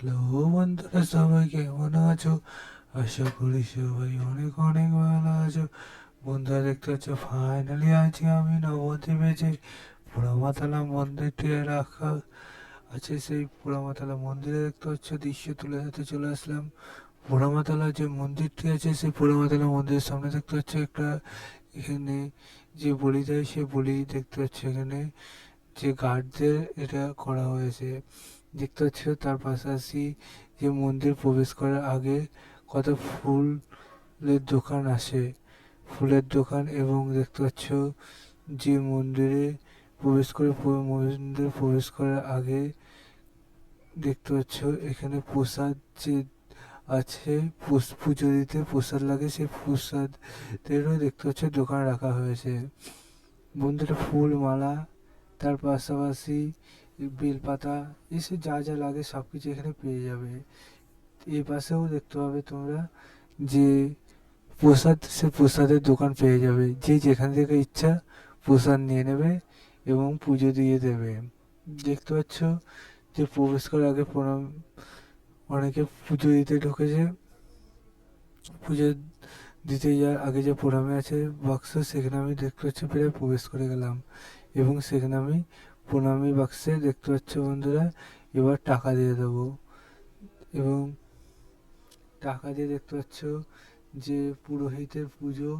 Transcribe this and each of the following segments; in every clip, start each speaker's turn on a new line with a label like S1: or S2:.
S1: Hello বন্ধুরা, সবাই কেমন আছো? আশা করি সবাই অনেক অনেক ভালো আছো। বন্ধুরা, দেখতে পাচ্ছ ফাইনালি আজকে আমি নবদ্বীপে যে পোড়ামাতলা মন্দিরটি রাখা আছে, সেই পোড়ামাতলা মন্দিরে দেখতে পাচ্ছ দৃশ্য তুলে ধরতে চলে আসলাম। পোড়ামাতলা যে মন্দিরটি আছে, সেই পোড়ামাতলা মন্দিরের সামনে দেখতে পাচ্ছ একটা, এখানে যে বলি দেয় সে বলি দেখতে পাচ্ছ, এখানে যে গার্ডদের এটা করা হয়েছে দেখতে পাচ্ছ। তার পাশাপাশি যে মন্দির প্রবেশ করার আগে কত ফুলের দোকান আসে, ফুলের দোকান, এবং দেখতে পাচ্ছ যে মন্দিরে মন্দিরে প্রবেশ করার আগে দেখতে পাচ্ছ এখানে প্রসাদ যে আছে, পুজো দিতে প্রসাদ লাগে, সেই প্রসাদেরও দেখতে পাচ্ছ দোকান রাখা হয়েছে। বন্ধুরা, ফুল মালা, তার পাশাপাশি বেলপাতা, এসব যা যা লাগে সব কিছু এখানে পেয়ে যাবে। এই পাশেও দেখতে পাবে তোমরা যে প্রসাদ, সে প্রসাদের দোকান পেয়ে যাবে। যে যেখান থেকে ইচ্ছা প্রসাদ নিয়ে নেবে এবং পুজো দিয়ে দেবে। দেখতে পাচ্ছ যে প্রবেশ করার আগে প্রণাম, অনেকে পুজো দিতে ঢুকেছে। পুজো দিতে যাওয়ার আগে যে প্রণামে আছে বাক্স, সেখানে আমি দেখতে পাচ্ছি প্রায় প্রবেশ করে গেলাম, এবং সেখানে আমি প্রণামী বাক্সে দেখতে পাচ্ছ বন্ধুরা এবার টাকা দিয়ে দেবো। এবং টাকা দিয়ে দেখতে পাচ্ছ যে পুরোহিতের পুজো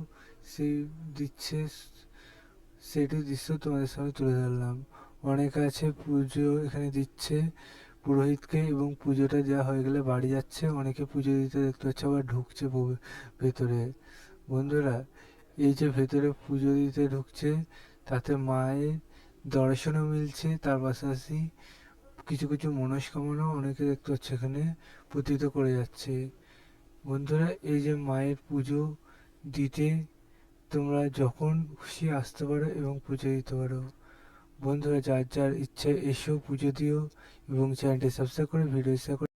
S1: সেই দিচ্ছে, সেটি দৃশ্য তোমাদের সামনে তুলে ধরলাম। অনেকে আছে পুজো এখানে দিচ্ছে পুরোহিতকে, এবং পুজোটা দেওয়া হয়ে গেলে বাড়ি যাচ্ছে। অনেকে পুজো দিতে দেখতে পাচ্ছে আবার ঢুকছে ভেতরে। বন্ধুরা, এই যে ভেতরে পুজো দিতে ঢুকছে, তাতে মায়ের দর্শনও মিলছে, তার পাশাপাশি কিছু কিছু মনস্কামনাও অনেকে দেখতে পাচ্ছে এখানে প্রতীত করে যাচ্ছে। বন্ধুরা, এই যে মায়ের পুজো দিতে তোমরা যখন খুশি আসতে পারো এবং পুজো দিতে পারো। বন্ধুরা, যার যার ইচ্ছা এসো, পুজো দিও, এবং চ্যানেলটি সাবস্ক্রাইব করে ভিডিও শেয়ার